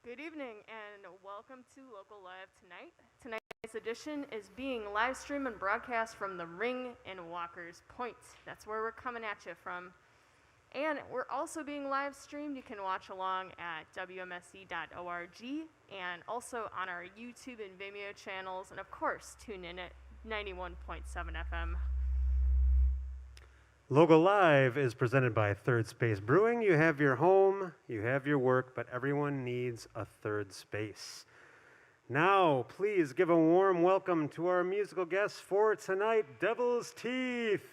Good evening and welcome to Local Live Tonight. Tonight's edition is being live streamed and broadcast from the Ring in Walker's Point. That's where we're coming at you from. And we're also being live streamed. You can watch along at wmse.org and also on our YouTube and Vimeo channels. And of course, tune in at 91.7 FM. Local Live is presented by Third Space Brewing. You have your home, you have your work, but everyone needs a third space. Now, please give a warm welcome to our musical guests for tonight, Devil's Teeth.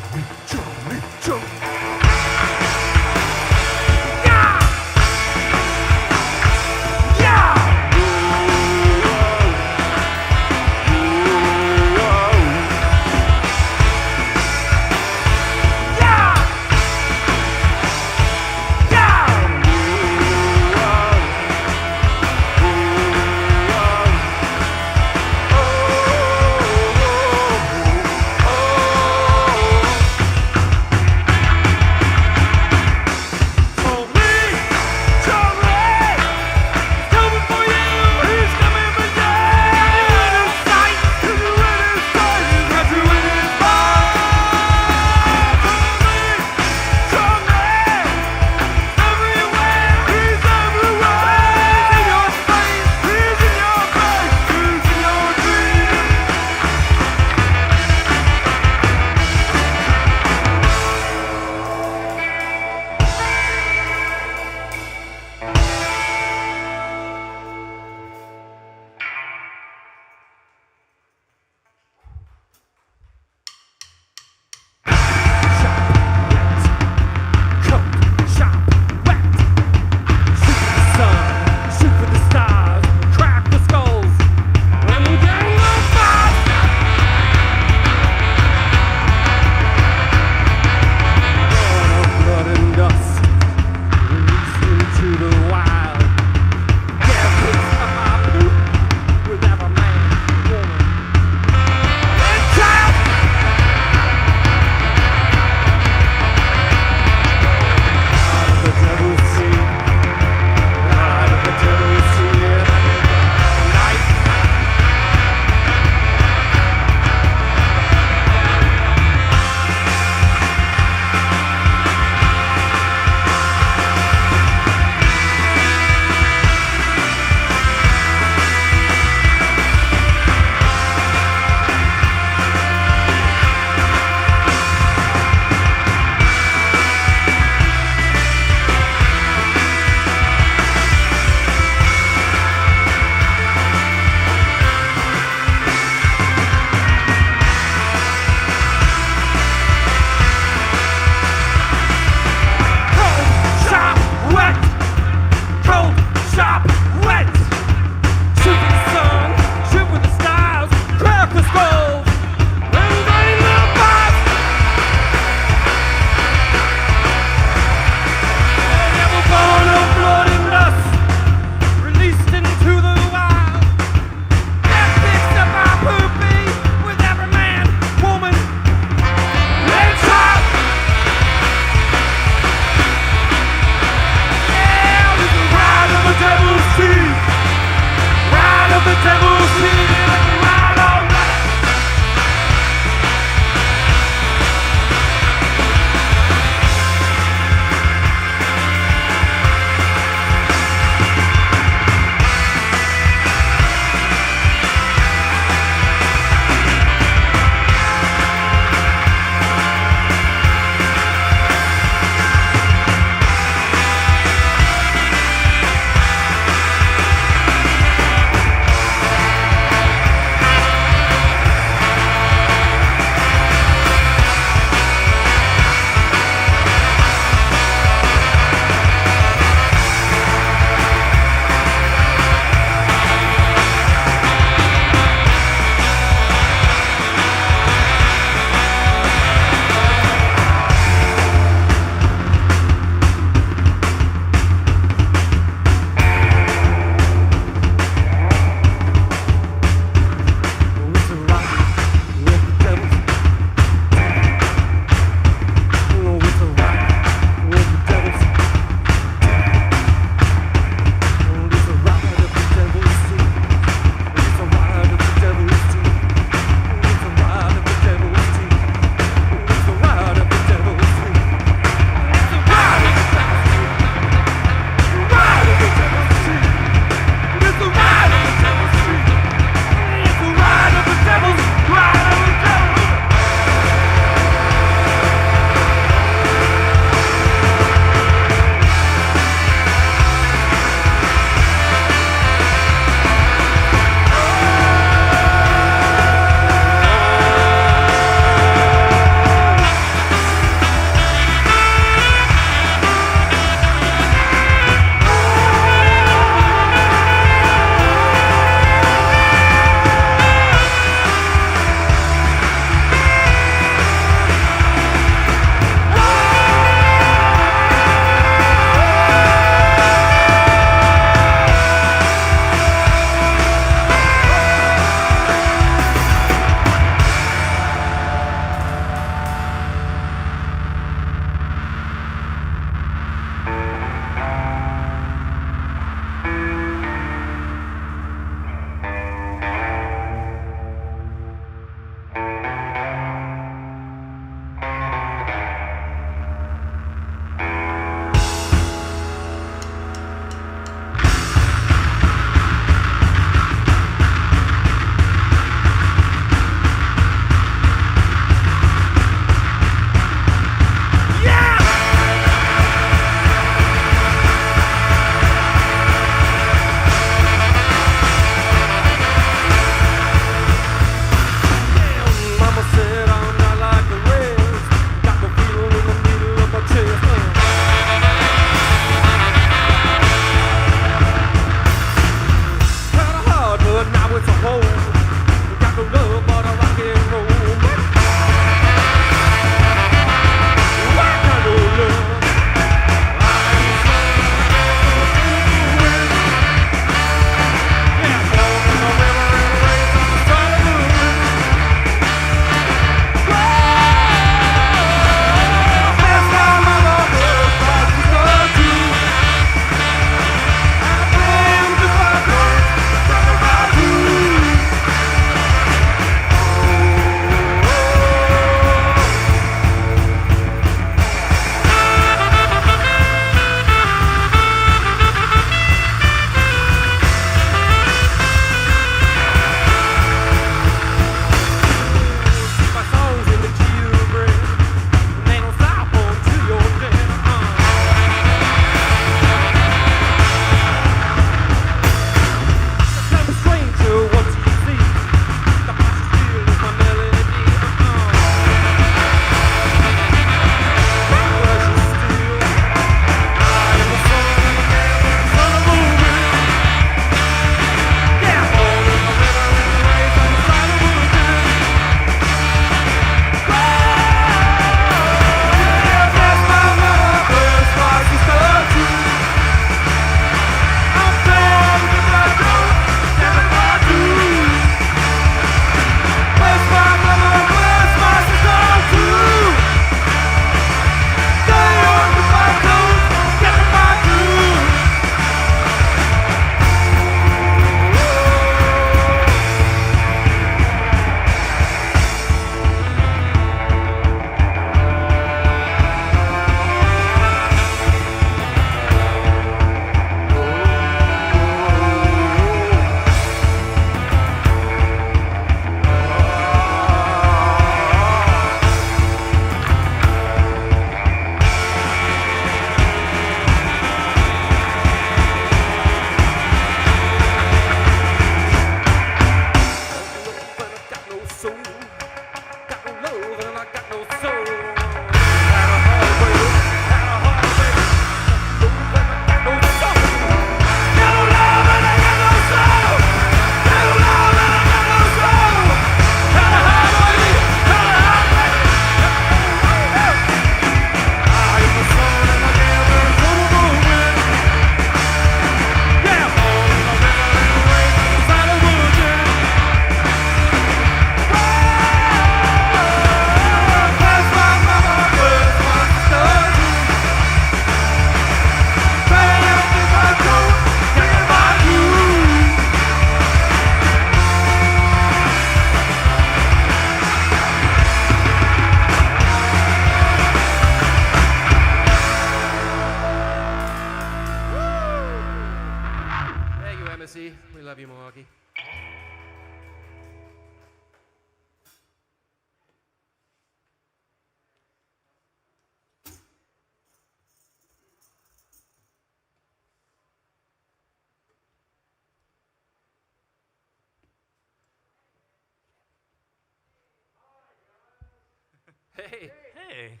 Hey, Hey.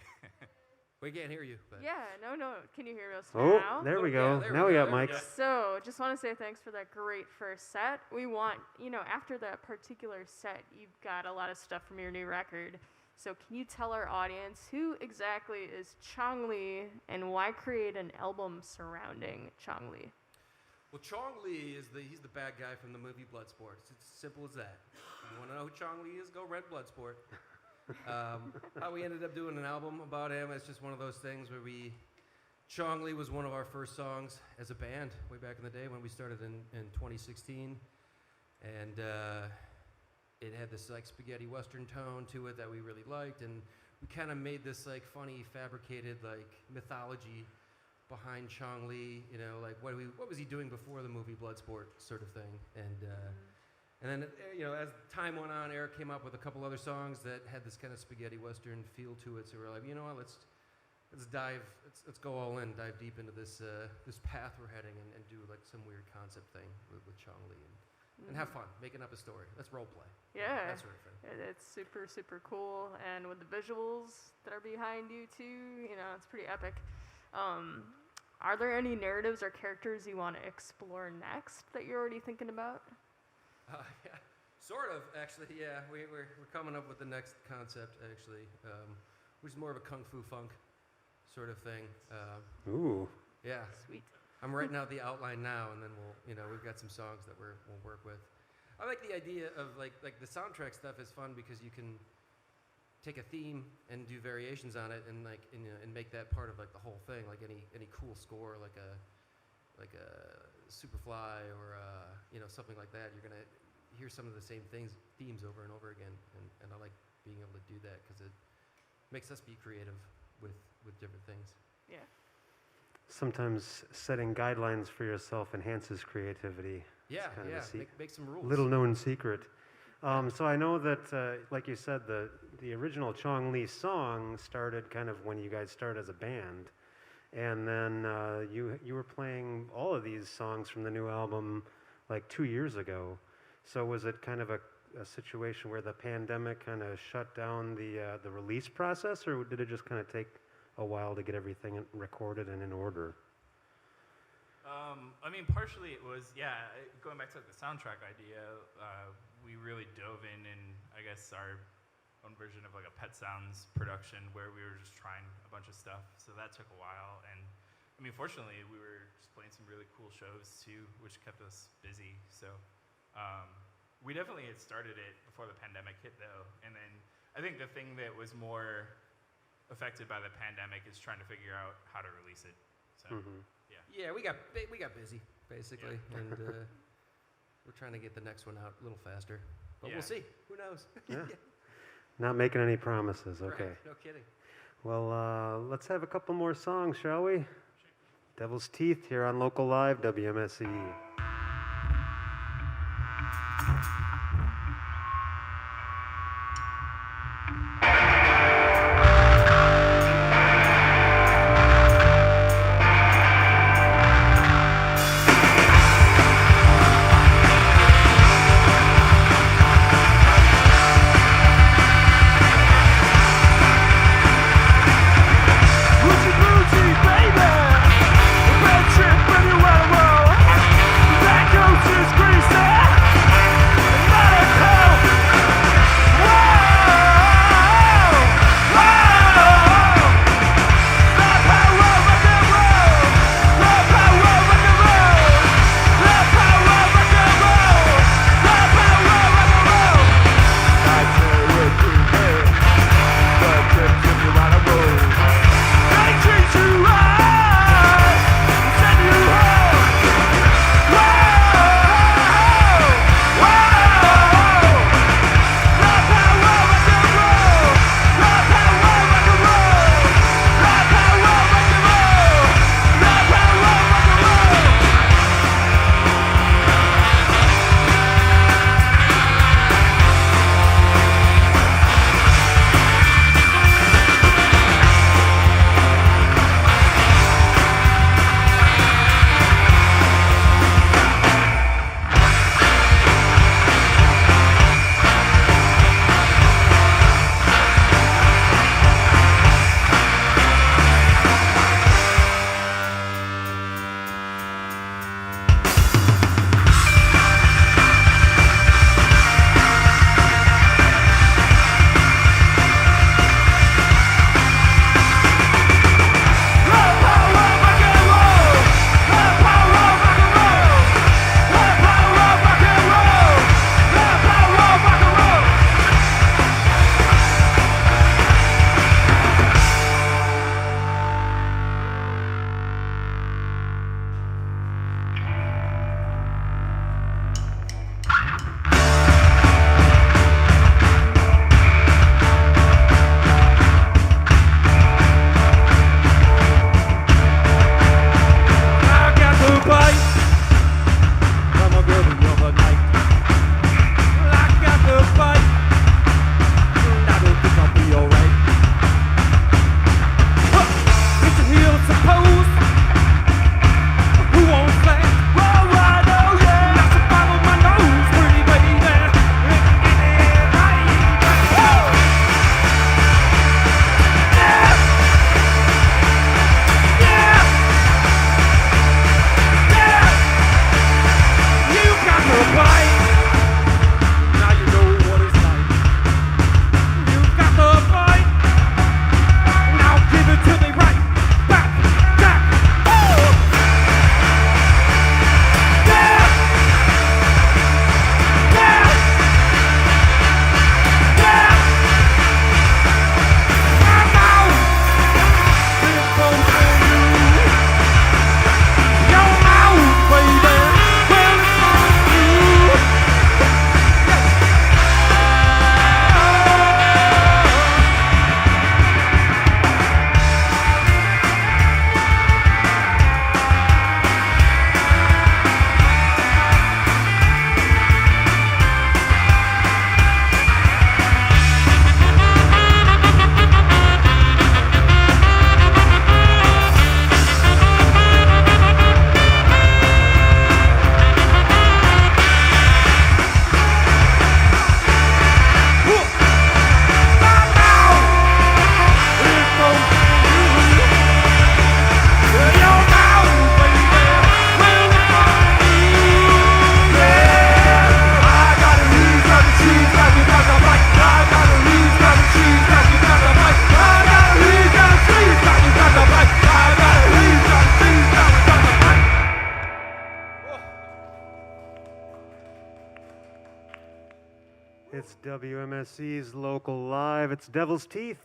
we can't hear you. But. Yeah, no. Can you hear us Oh, now? there we Yeah, go. there Now we we go, got there we mics. go. So, just want to say thanks for that great first set. We want, after that particular set, you've got a lot of stuff from your new record. So, can you tell our audience who exactly is Chong Li and why create an album surrounding Chong Li? Well, Chong Li he's the bad guy from the movie Bloodsport. It's as simple as that. You want to know who Chong Li is? Go rent Bloodsport. How we ended up doing an album about him, it's just one of those things where Chong Li was one of our first songs as a band way back in the day when we started in 2016. And it had this like spaghetti western tone to it that we really liked, and we kind of made this like funny fabricated like mythology behind Chong Li, like what was he doing before the movie Bloodsport sort of thing. And then as time went on, Eric came up with a couple other songs that had this kind of spaghetti western feel to it. So we're like, you know what, let's let's go all in, dive deep into this path we're heading, and do like some weird concept thing with Chong Li and have fun making up a story. Let's role play. Yeah, that sort of thing. it's super, super cool. And with the visuals that are behind you too, it's pretty epic. Are there any narratives or characters you want to explore next that you're already thinking about? Yeah, sort of actually. Yeah, we're coming up with the next concept actually, which is more of a kung fu funk sort of thing. Ooh. Yeah. Sweet. I'm writing out the outline now, and then we've got some songs that we'll work with. I like the idea of like the soundtrack stuff is fun because you can take a theme and do variations on it, and and make that part of like the whole thing. Like any cool score, like a Superfly or something like that. You're gonna hear some of the same themes over and over again, and I like being able to do that because it makes us be creative with different things. Yeah. Sometimes setting guidelines for yourself enhances creativity. Yeah, kind of yeah. Make some rules. Little known secret. So I know that, like you said, the original Chong Li song started kind of when you guys started as a band, and then you were playing all of these songs from the new album like 2 years ago. So was it kind of a situation where the pandemic kind of shut down the release process, or did it just kind of take a while to get everything recorded and in order? I mean, partially it was, going back to the soundtrack idea, we really dove in I guess, our own version of like a Pet Sounds production where we were just trying a bunch of stuff. So that took a while. And I mean, fortunately, we were just playing some really cool shows too, which kept us busy. So we definitely had started it before the pandemic hit though. And then I think the thing that was more affected by the pandemic is trying to figure out how to release it. So Yeah, we got busy basically, and we're trying to get the next one out a little faster. But we'll see. Who knows? Yeah. Not making any promises. Okay. Right, no kidding. Well, let's have a couple more songs, shall we? Devil's Teeth here on Local Live, WMSE. Booty, baby, a bad trip anywhere I roll. It's WMSC's Local Live. It's Devil's Teeth.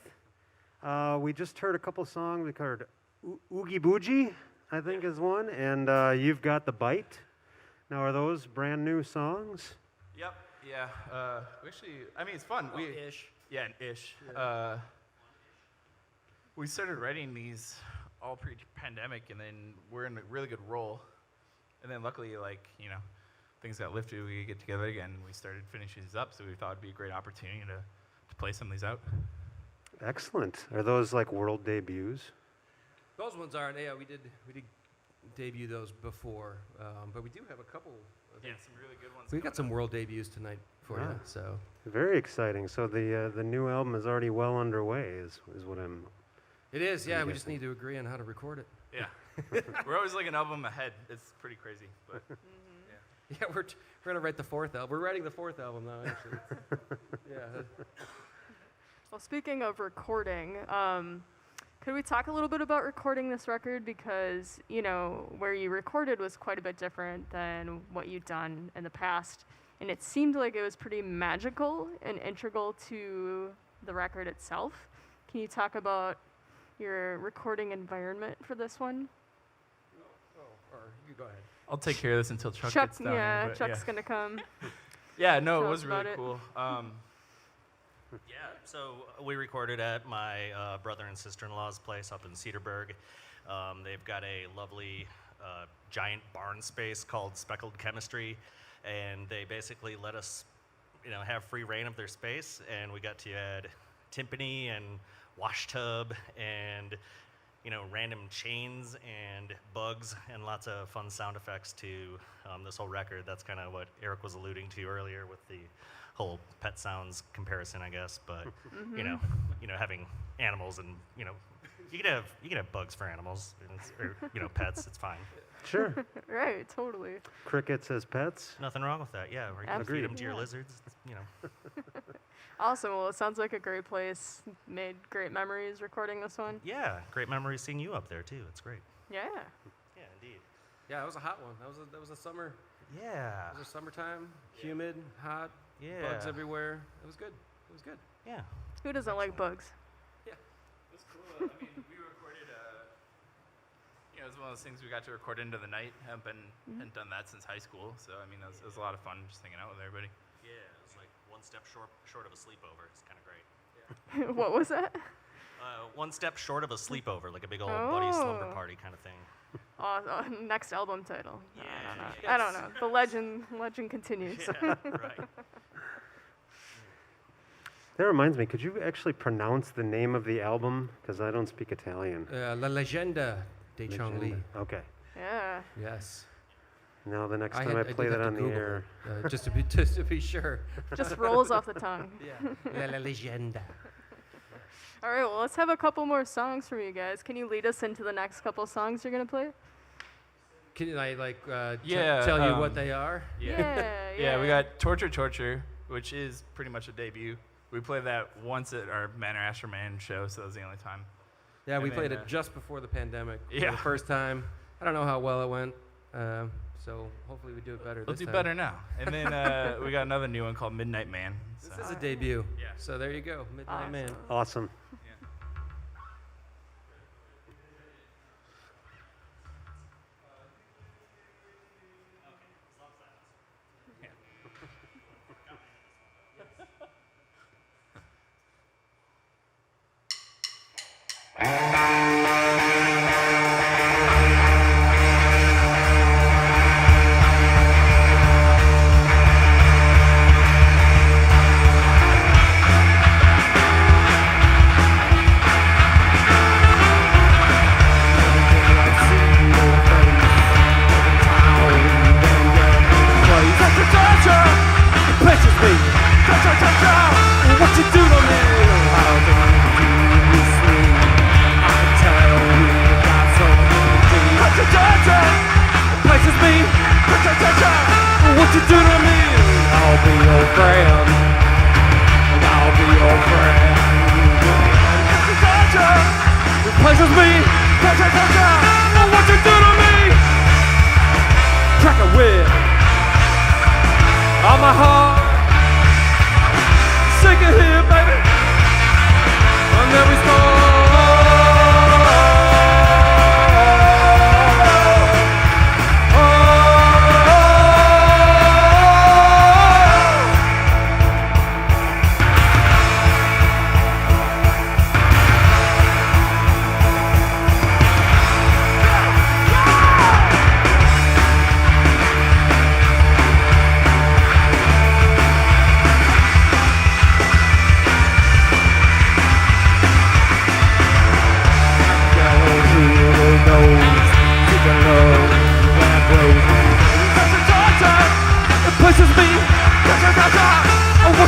We just heard a couple songs. We heard Oogie Boogie, I think is one, and You've Got the Bite. Now, are those brand new songs? Yep. Yeah. Actually, I mean, it's fun. Ish. Yeah, ish. We started writing these all pre-pandemic, and then we're in a really good roll. And then luckily, like, you know, things got lifted, we could get together again, and we started finishing these up, so we thought it'd be a great opportunity to play some of these out. Excellent. Are those like world debuts? Those ones aren't. Yeah, we did debut those before, but we do have a couple. Yeah, some really good ones. We've got some world debuts tonight for you. So Very exciting. So the new album is already well underway, is what I'm. it is. Yeah, I'm we just guessing. need to agree on how to record it. Yeah. We're always like an album ahead. It's pretty crazy, but Yeah, we're gonna write the fourth album. We're writing the fourth album now, actually. Yeah. Well, speaking of recording, could we talk a little bit about recording this record? Because, you know, where you recorded was quite a bit different than what you'd done in the past. And it seemed like it was pretty magical and integral to the record itself. Can you talk about your recording environment for this one? Or you go ahead. I'll take care of this until Chuck gets down here, but Chuck's gonna come. Yeah, no, Tell it us was really about it. cool. Yeah, so we recorded at my brother and sister-in-law's place up in Cedarburg. They've got a lovely giant barn space called Speckled Chemistry, and they basically let us, you know, have free reign of their space, and we got to add timpani and wash tub and, you know, random chains and bugs and lots of fun sound effects to this whole record. That's kind of what Eric was alluding to earlier with the whole pet sounds comparison, I guess. But you know, having animals and, you know, you can have bugs for animals, and or, you know, pets. It's fine. Sure. Right, totally. Crickets as pets. Nothing wrong with that. Yeah, or you can feed Absolutely, them to your yeah. lizards. You know. Awesome. Well, it sounds like a great place. Made great memories recording this one. Yeah, great memory seeing you up there too. It's great. Yeah. Yeah, indeed. Yeah, it was a hot one. That was a summer. Yeah. It was a summertime. Humid, hot, Yeah. bugs everywhere. It was good. It was good. Yeah. Who doesn't like bugs? It was cool. I mean, we recorded, you know, it was one of those things we got to record into the night. Hadn't done that since high school. So, I mean, it was a lot of fun just hanging out with everybody. Yeah, it was like one step short of a sleepover. It's kind of great. What was that? One step short of a sleepover, like a big old buddy slumber Oh. party kind of thing. Next album title. Yeah, I don't know. The legend continues. Yeah, right. That reminds me, could you actually pronounce the name of the album? Because I don't speak Italian. La Leggenda de Chong Li. Okay. Yeah. Yes. Now the next time had- I did play have that to on the Google air. it, just to be sure. Just rolls off the tongue. Yeah. La Leggenda. All right, well, let's have a couple more songs from you guys. Can you lead us into the next couple songs you're going to play? Can I Yeah, tell you what they are? Yeah. We got Torture, which is pretty much a debut. We played that once at our Manor Asher Man show, so that was the only time. Yeah, we And played then, it just before the pandemic. For Yeah. the first time. I don't know how well it went, so hopefully we do it better We'll this do time. better now. And then we got another new one called Midnight Man. This So. is a debut. Yeah. So there you go, Midnight Awesome. Man. Awesome. Crack a whip on my heart.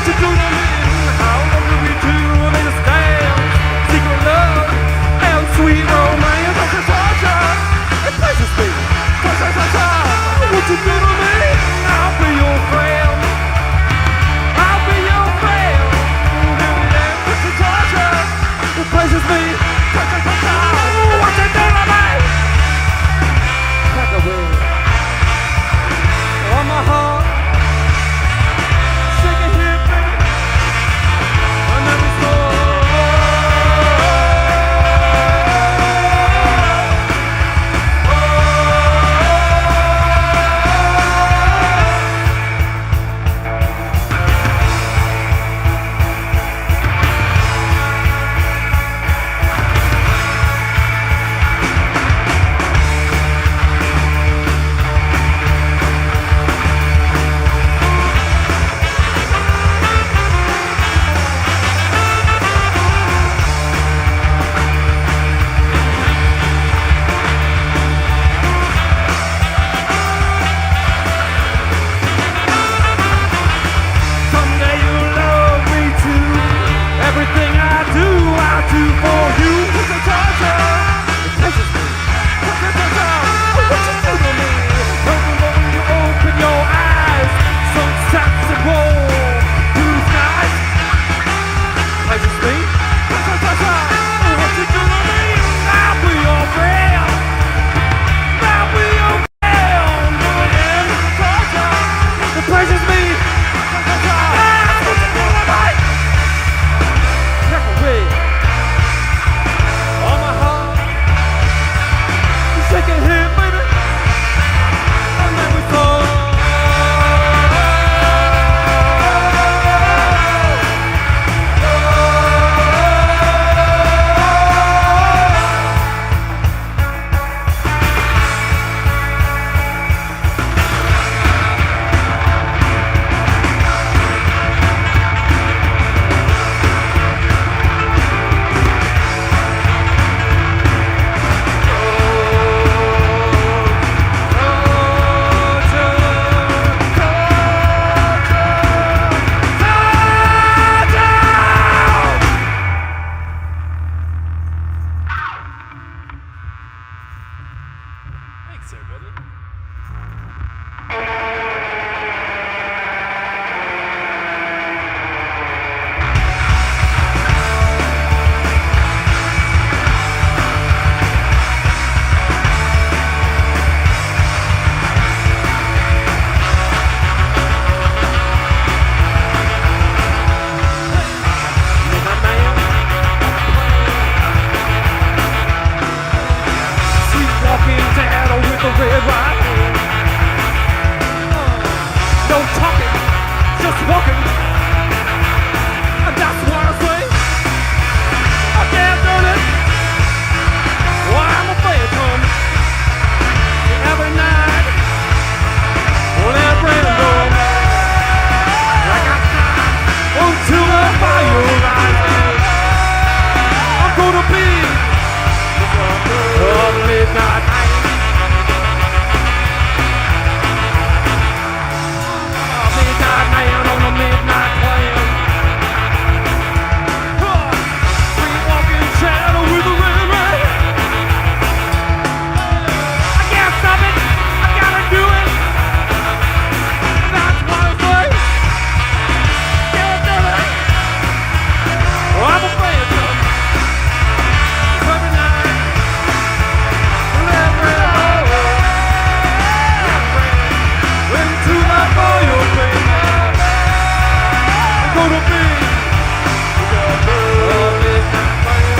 What you do to me? How long do we do in this damn secret love and sweet romance? Like a torture, it pleases me. What you do to me? I'll be your friend. I'll be your friend. It's a torture, it pleases me. What you do to me? Like a wind on my heart. Shake it here, baby. I never saw. Someday you'll love me too. Everything I do for you. It's a torture. It pleases me. What you do to me? When you open your eyes, sunsets and roll blue skies. Pleases me. What you do to me? I'll be your friend. I'll be your friend. It's a torture. It pleases me. Thanks, everybody. Sweet walking down with the red right hand. No talking, just walking. That's what I say. I can't do it. Well, I'm a phantom. Every night, well, that random. I got time until the fire rises. I'm gonna be a midnight man. Midnight man on a midnight plan. Street walking shadow with a red ray. I can't stop it. I gotta do it. That's what I say. Can't do it. Oh, I'm a phantom. Every night. Into the fire, baby. I'm gonna be a midnight man.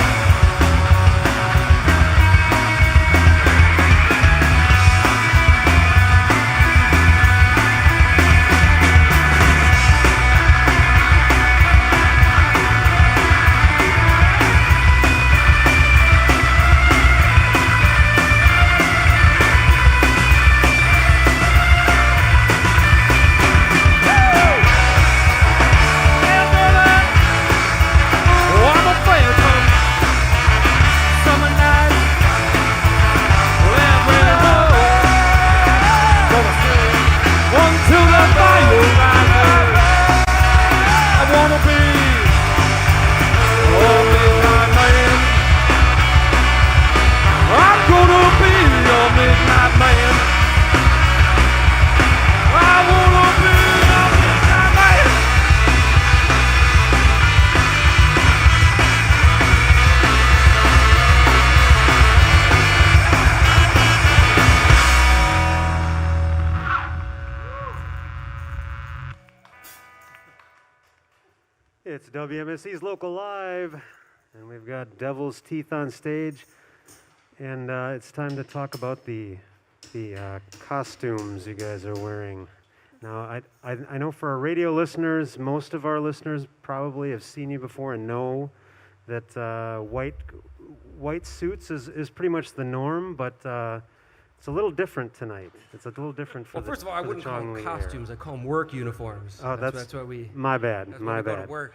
Can't do it. wanna be a midnight man. I'm gonna be a midnight man. I wanna be a midnight man. It's WMSC's Local Live, and we've got Devil's Teeth on stage, and it's time to talk about the costumes you guys are wearing. Now, I know for our radio listeners, most of our listeners probably have seen you before and know that white suits is pretty much the norm, but it's a little different tonight. It's a little different for Well, first of all, I wouldn't call them costumes. I call them work uniforms. Oh, that's what we. my bad. That's My when we bad. go to work.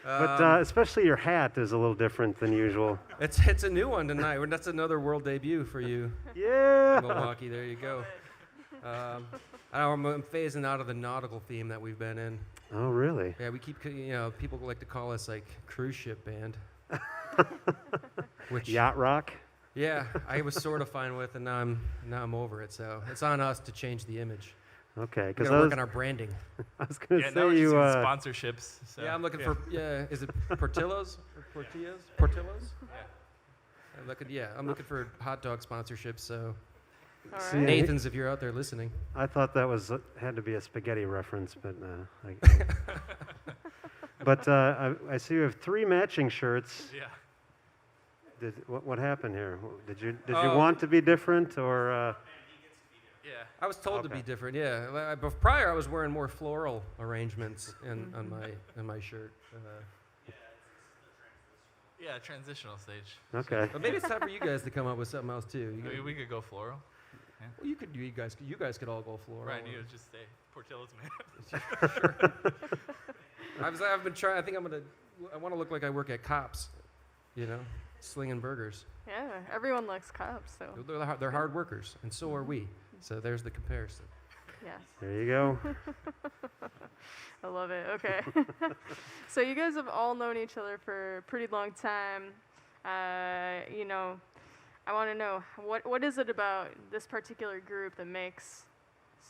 But especially your hat is a little different than usual. It's a new one tonight. That's another world debut for you, Yeah. Milwaukee. There you go. I'm phasing out of the nautical theme that we've been in. Oh, really? Yeah, we keep, people like to call us like cruise ship band. Which, Yacht rock. yeah, I was sort of fine with, and now I'm over it. So it's on us to change the image. Okay, We because gotta work on our branding. I was going to Yeah, now we're say just you. doing sponsorships. So, Yeah, I'm looking for. Yeah, is it Portillo's? Or Portillos? Yeah. I'm looking for hot dog sponsorships. So All See, right. Nathan's, if you're out there listening. I thought that had to be a spaghetti reference, but I see you have 3 matching shirts. Yeah. What happened here? Did you Oh. want to be different or? Yeah. I was told to Okay. be different. Yeah, but prior I was wearing more floral arrangements on my shirt. Yeah, transitional stage. Okay. But maybe it's time for you guys to come up with something else too. We could go floral. Well, you guys could all go floral. Right, you would just say Portillo's man. I've been trying. I want to look like I work at Cops. Slinging burgers. Yeah, everyone likes cops, so They're hard workers, and so are we. So there's the comparison. yes. There you go. I love it. Okay. So you guys have all known each other for a pretty long time. I want to know what is it about this particular group that makes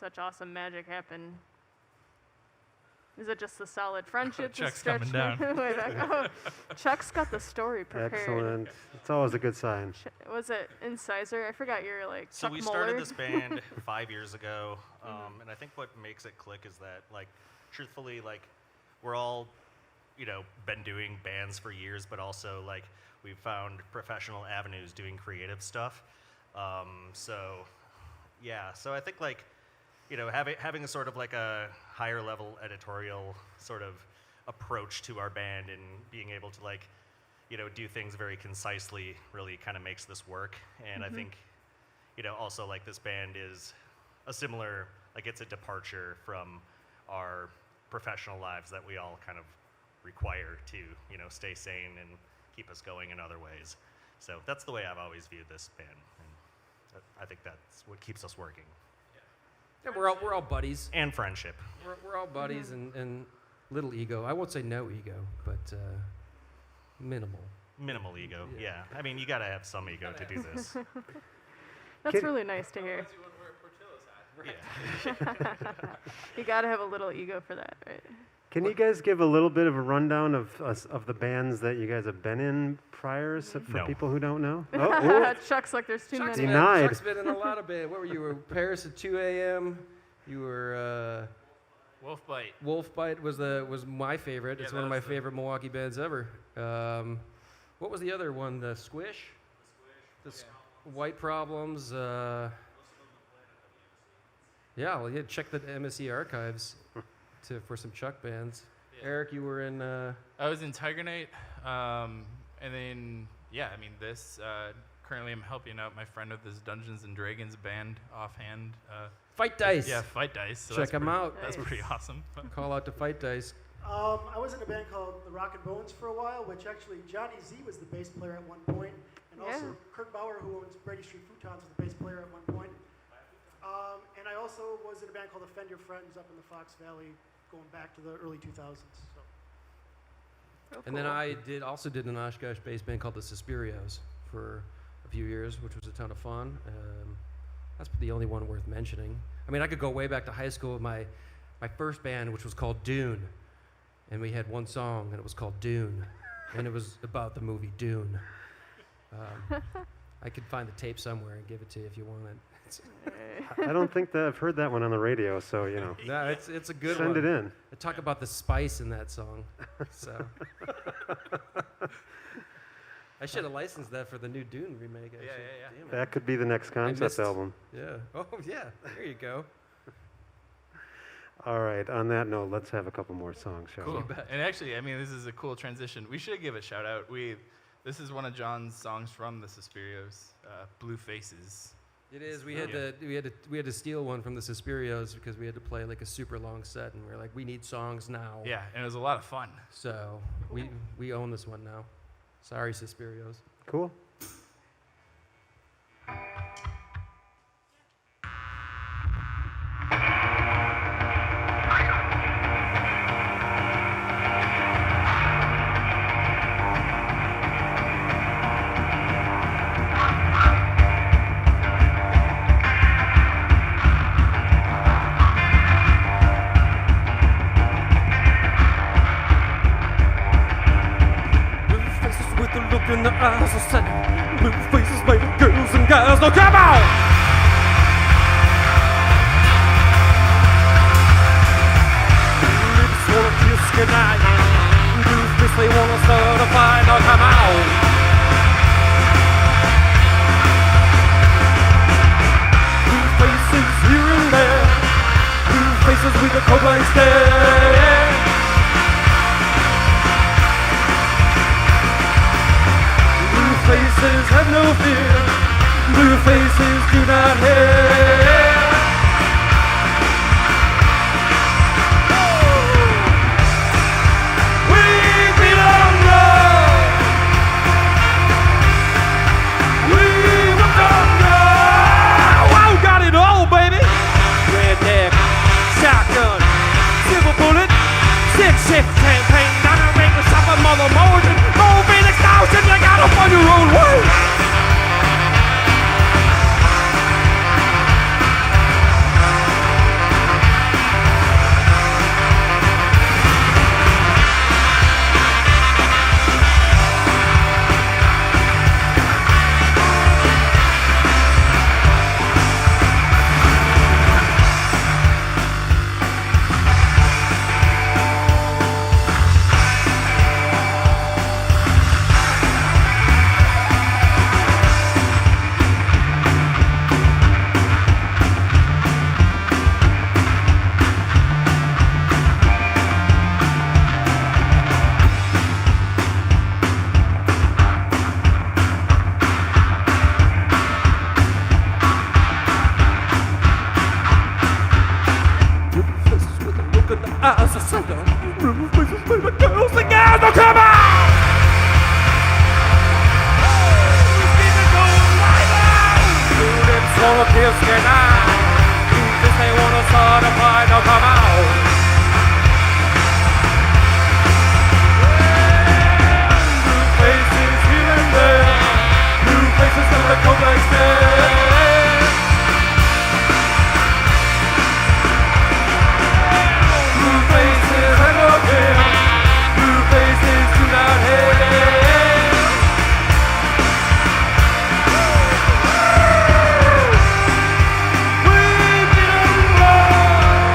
such awesome magic happen? Is it just the solid friendship? Chuck's to coming stretch down. way back? Oh, Chuck's got the story prepared. Excellent. It's always a good sign. Was it Incisor? I forgot you're like So Chuck we Muller. started this band 5 years ago, and I think what makes it click is that, like, truthfully, like, we're all, been doing bands for years, but also, like, we've found professional avenues doing creative stuff. So I think, like, having a sort of like a higher level editorial sort of approach to our band and being able to, like, do things very concisely really kind of makes this work. And I think, also, like, this band is a similar, like, it's a departure from our professional lives that we all kind of require to, stay sane and keep us going in other ways. So that's the way I've always viewed this band. And I think that's what keeps us working. Yeah, we're all buddies. And friendship. We're all buddies and little ego. I won't say no ego, but minimal. Minimal ego, Yeah. yeah. I mean, you gotta have some ego to do this. That's really nice to hear. Yeah. You gotta have a little ego for that, right? Can you guys give a little bit of a rundown of the bands that you guys have been in prior, for No. people who don't know? Oh, Chuck's like, there's too many. Denied. Chuck's been in a lot of bands. What were you? You were Paris at 2 a.m. You were Wolf Bite. Wolfbite was my favorite. Yeah, It's that one of my was the- favorite Milwaukee bands ever. What was the other one? The Squish. White Problems. Check the MSC archives for some Chuck bands. Yeah. Eric, you were in. I was in Tiger Night, and then this. Currently, I'm helping out my friend with this Dungeons and Dragons band offhand. Fight Dice. Yeah, Fight Dice. So Check that's 'em pretty- out. That's Nice. pretty awesome. Call out to Fight Dice. I was in a band called the Rock and Bones for a while, which actually Johnny Z was the bass player at one point, and also Yeah. Kirk Bauer, who owns Brady Street Futons, was the bass player at one point. And I also was in a band called Offend Your Friends up in the Fox Valley, going back to the early 2000s. So. Oh, And then cool. I also did an Oshkosh based band called the Suspirios for a few years, which was a ton of fun. That's the only one worth mentioning. I mean, I could go way back to high school with my first band, which was called Dune. And we had one song, and it was called Dune. And it was about the movie Dune. I could find the tape somewhere and give it to you if you want it. I don't think that I've heard that one on the radio, so, No, it's a good send one. it in. I talk about the spice in that song. So I should have licensed that for the new Dune remake. Actually. yeah. Damn it. That could be the next concept missed- album. Yeah. Oh yeah. There you go. All right, on that note, let's have a couple more songs, shall Cool. we? bet. And actually, I mean, this is a cool transition. We should give a shout out. This is one of John's songs from the Suspirios, "Blue Faces." It is. We had to steal one from the Suspirios because we had to play like a super long set, and we are like, we need songs now. Yeah, and it was a lot of fun. So we own this one now. Sorry, Suspirios. Cool. Blue faces with the look in their eyes are set. Blue faces made of girls and guys. Now come on! Lips wanna kiss goodnight. Blue face they wanna start a fight. Now come on! Blue faces here and there. Blue faces with a cold-like stare. Blue faces have no fear. Blue faces do not care. We belong now. We belong now. I got it all, baby. Redneck, shotgun, silver bullet, six-shift campaign, dynamic, shopper, mother, margin, moving extortion. You gotta find your own way. Eyes are sundown, blue faces, baby girls, the guys, now come on! Keep it going right on! Blue lips wanna kiss goodnight. Blue face they wanna start a fight, now come on! Blue faces here and there. Blue faces that the cold like stare. Blue faces have no fear. Blue faces do not hate. We belong.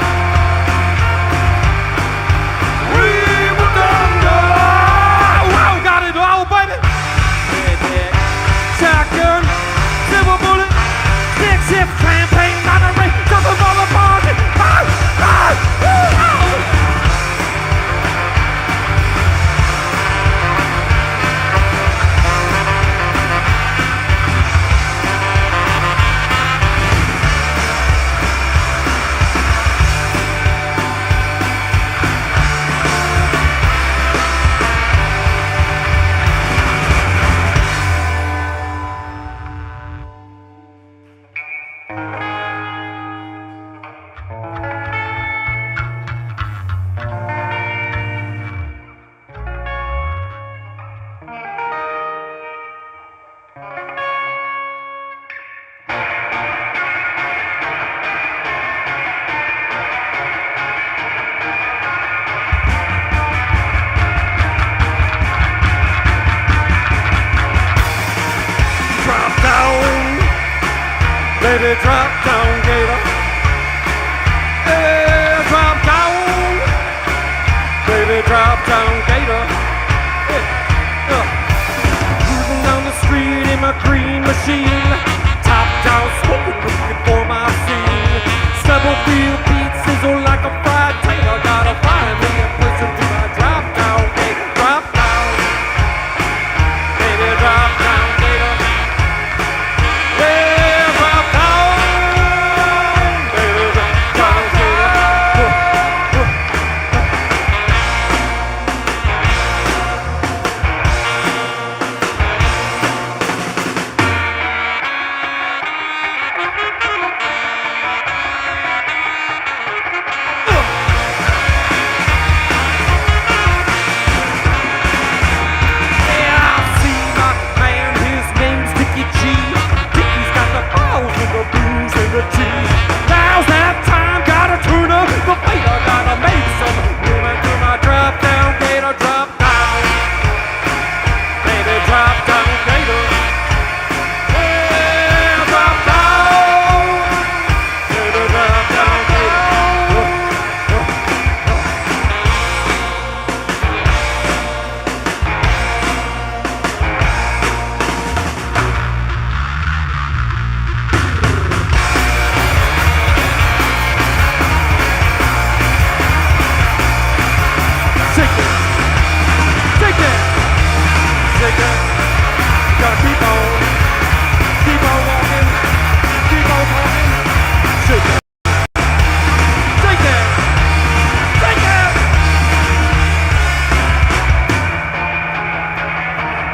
Baby, drop down, gator. Yeah, drop down. Baby, drop down, gator. Cruising down the street in my green machine. Top down, smoking, looking for my scene. Stubblefield beat sizzle like a fried tater. Gotta find me a place to do my drop down, gator. Drop down. Baby, drop down, gator. Yeah, drop down. Baby, drop down, gator. Yeah, I see my man, his name's Dickie G. Dickie's got the balls and the booze and the tea. Now's that time, gotta turn up the fader, gotta make some room into my drop down, gator, drop down. Baby, drop down, gator. Yeah, drop down. Baby, drop down, gator. Shake it, shake it, shake it. Gotta keep on walking, keep on talking. Shake it, shake it, shake it.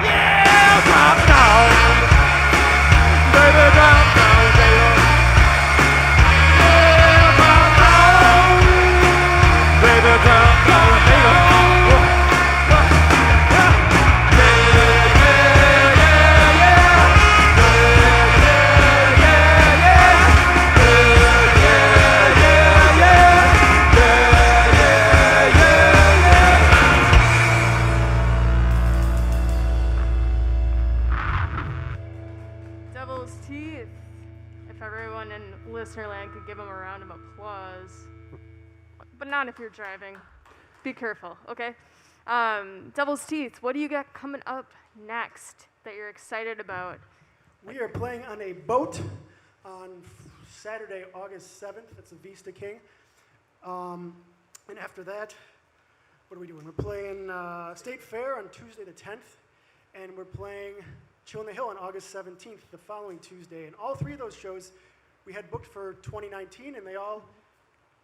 Yeah, drop down, baby, drop down, gator. Yeah, drop down, baby, drop down, gator. Devil's Teeth. If everyone in Listenerland could give them a round of applause. But not if you're driving. Be careful, okay? Devil's Teeth, what do you got coming up next that you're excited about? We are playing on a boat on Saturday, August 7th. That's the Vista King. And after that, what are we doing? We're playing State Fair on Tuesday the 10th, and we're playing Chill on the Hill on August 17th, the following Tuesday. And all three of those shows we had booked for 2019, and they all,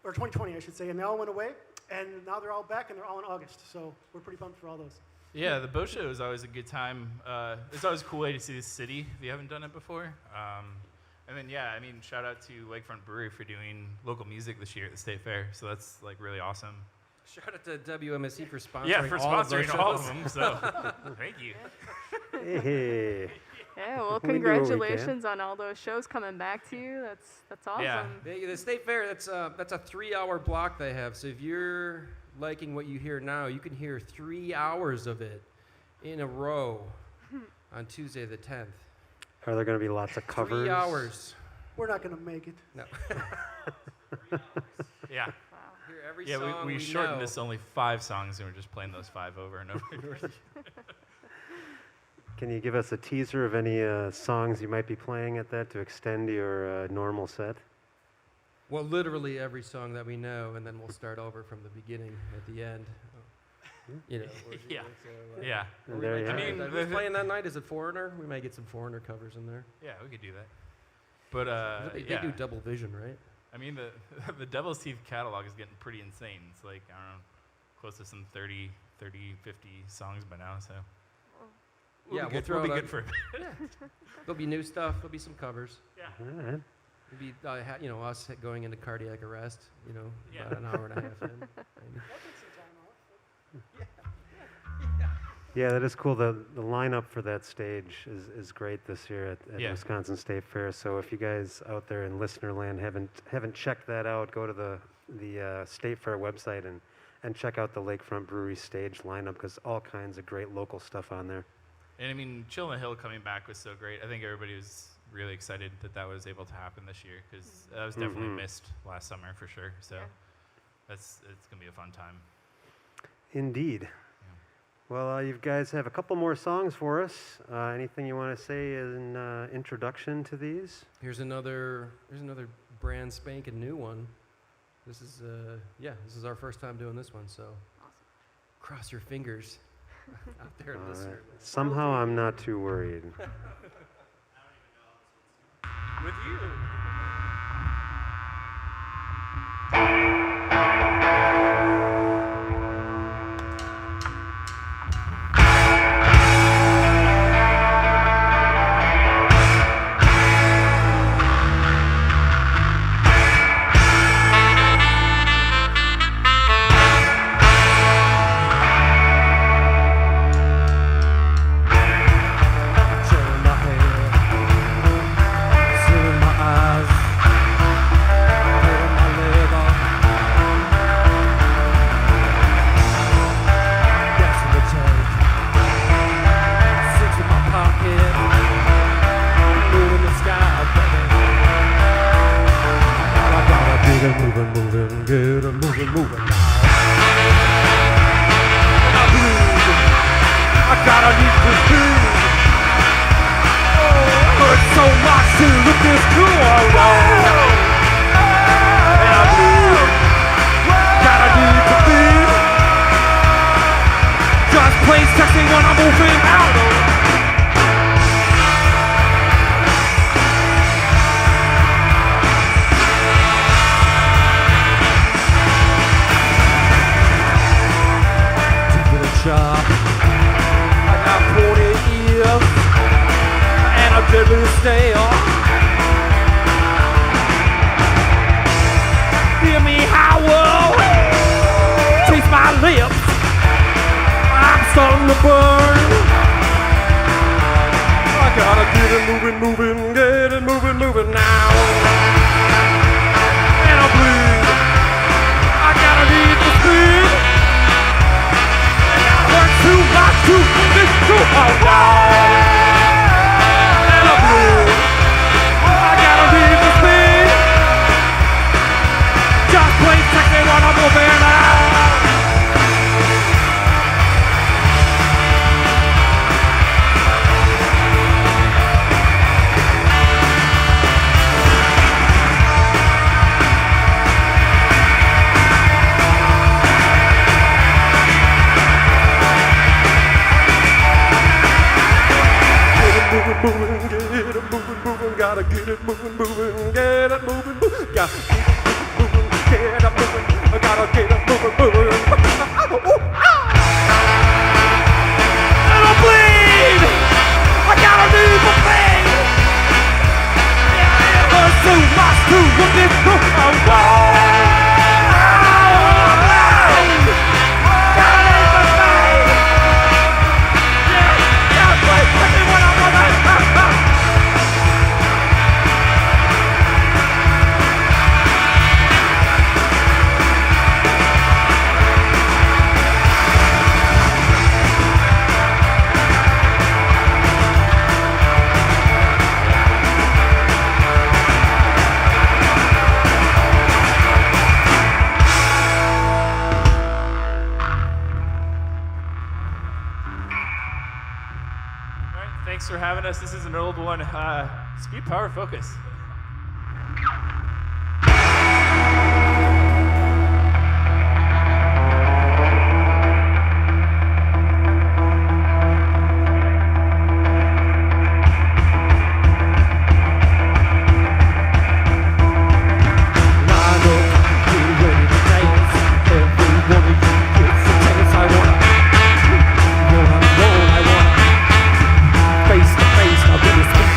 or 2020, I should say, and they all went away. And now they're all back, and they're all in August. So we're pretty pumped for all those. Yeah, the boat show is always a good time. It's always a cool way to see the city if you haven't done it before. And then, yeah, I mean, shout out to Lakefront Brewery for doing local music this year at the State Fair. So that's, like, really awesome. Shout out to WMSE for sponsoring Yeah, for all of those sponsoring all of shows. them. So thank you. Hey. Yeah, well, We do what we can. congratulations on all those shows coming back to you. That's awesome. Yeah. The State Fair, that's a 3-hour block they have. So if you're liking what you hear now, you can hear 3 hours of it in a row on Tuesday the 10th. Are there going to be lots of covers? 3 hours. We're not going to make it. No. Yeah. Hear every Yeah, song we we shortened know. this to only 5 songs, and we're just playing those 5 over and over. Can you give us a teaser of any songs you might be playing at that to extend your normal set? Well, literally every song that we know, and then we'll start over from the beginning at the end. You know. Yeah. So, Yeah. And there you I have mean, it. who's playing that night? Is it Foreigner? We might get some Foreigner covers in there. Yeah, we could do that. But They yeah. do Double Vision, right? I mean, the Devil's Teeth catalog is getting pretty insane. It's like, I don't know, close to some 30, 50 songs by now, so. Yeah, we'll throw be it good out. for a bit. There'll be new stuff. There'll be some covers. All right. It'll be, us going into cardiac arrest, Yeah. about an hour and a half in. maybe. Yeah, that is cool. The lineup for that stage is great this year at Yeah. Wisconsin State Fair. So if you guys out there in listener land haven't checked that out, go to the State Fair website and check out the Lakefront Brewery stage lineup because all kinds of great local stuff on there. And I mean, Chill on the Hill coming back was so great. I think everybody was really excited that that was able to happen this year because that was definitely missed last summer for sure. So it's gonna be a fun time. Indeed. Well, you guys have a couple more songs for us. Anything you want to say in introduction to these? Here's another brand spanking new one. This is this is our first time doing this one, so cross your fingers out there, listener. Somehow I'm not too worried. With you. Thanks for having us. This is an old one. Speed, power, focus. Face to face, I'll be the speed.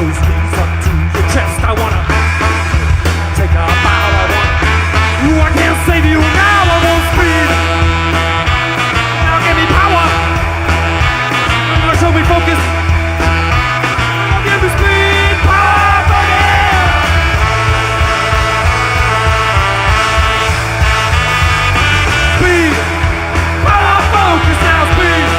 those knees up to your chest. I wanna take a bow. I want. Ooh, I can't save you now. I want speed. Now give me power. Now show me focus. Now give me speed, power, focus. Speed, power, focus. Now speed.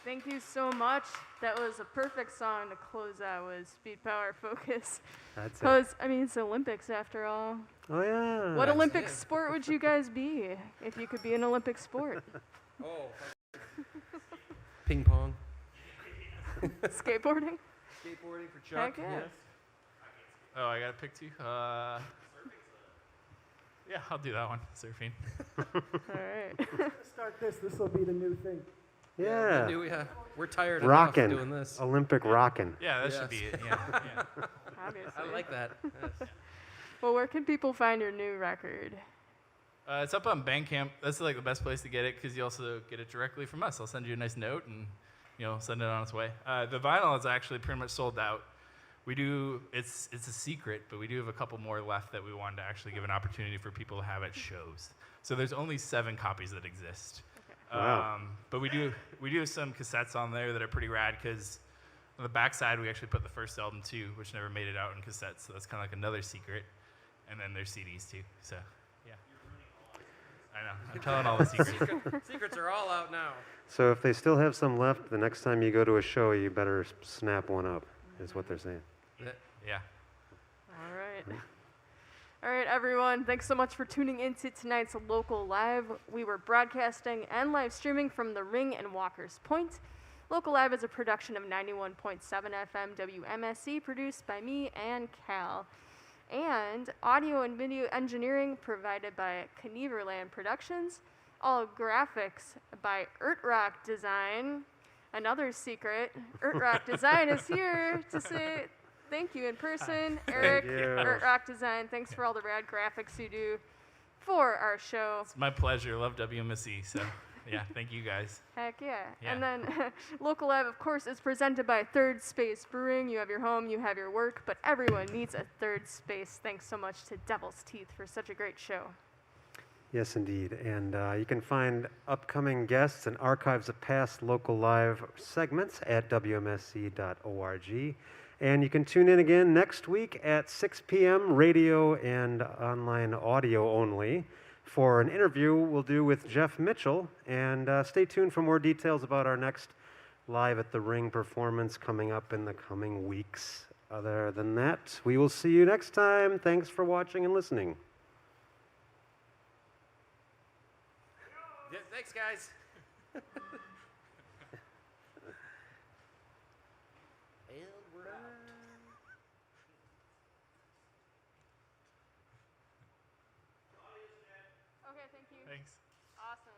Thank you so much. That was a perfect song to close out with Speed, Power, Focus. That's it. Because, I mean, it's the Olympics after all. Oh, yeah. What That's Olympic it. sport would you guys be if you could be an Olympic sport? Oh. Ping pong. Skateboarding? Skateboarding for Heck Chuck. yeah. Yes. Oh, I gotta pick two. Yeah, I'll do that one. Surfing. All right. Let's start this. This will be the new thing. Yeah. We're tired Rockin'. enough doing this. Olympic rockin'. Yeah, that Yes. should be it. Yeah. Obviously. I like that. Yes. Well, where can people find your new record? It's up on Bandcamp. That's like the best place to get it because you also get it directly from us. I'll send you a nice note and send it on its way. The vinyl is actually pretty much sold out. We do. It's a secret, but we do have a couple more left that we wanted to actually give an opportunity for people to have at shows. So there's only 7 copies that exist. Wow. But we do have some cassettes on there that are pretty rad because on the backside we actually put the first album too, which never made it out in cassettes. So that's kind of like another secret. And then there's CDs too. So yeah. I know. I'm telling all the secrets. Secrets are all out now. So if they still have some left, the next time you go to a show, you better snap one up, is what they're saying. Yeah. All right. All right, everyone. Thanks so much for tuning into tonight's Local Live. We were broadcasting and live streaming from the Ring and Walker's Point. Local Live is a production of 91.7 FM WMSC, produced by me and Cal. And audio and video engineering provided by Knieverland Productions. All graphics by Rock Design. Another secret, Rock Design is here to say thank you in person. Eric, you. Rock Design, thanks for all the rad graphics you do for our show. It's my pleasure. Love WMSC. So yeah, thank you guys. Heck yeah. Yeah. And then Local Live, of course, is presented by Third Space Brewing. You have your home, you have your work, but everyone needs a third space. Thanks so much to Devil's Teeth for such a great show. Yes, indeed. And you can find upcoming guests and archives of past Local Live segments at wmsc.org. And you can tune in again next week at 6 p.m., radio and online audio only. for an interview we'll do with Jeff Mitchell. And stay tuned for more details about our next Live at the Ring performance coming up in the coming weeks. Other than that, we will see you next time. Thanks for watching and listening. Yeah, thanks, guys. And we're out. Okay, thank you. Thanks. Awesome.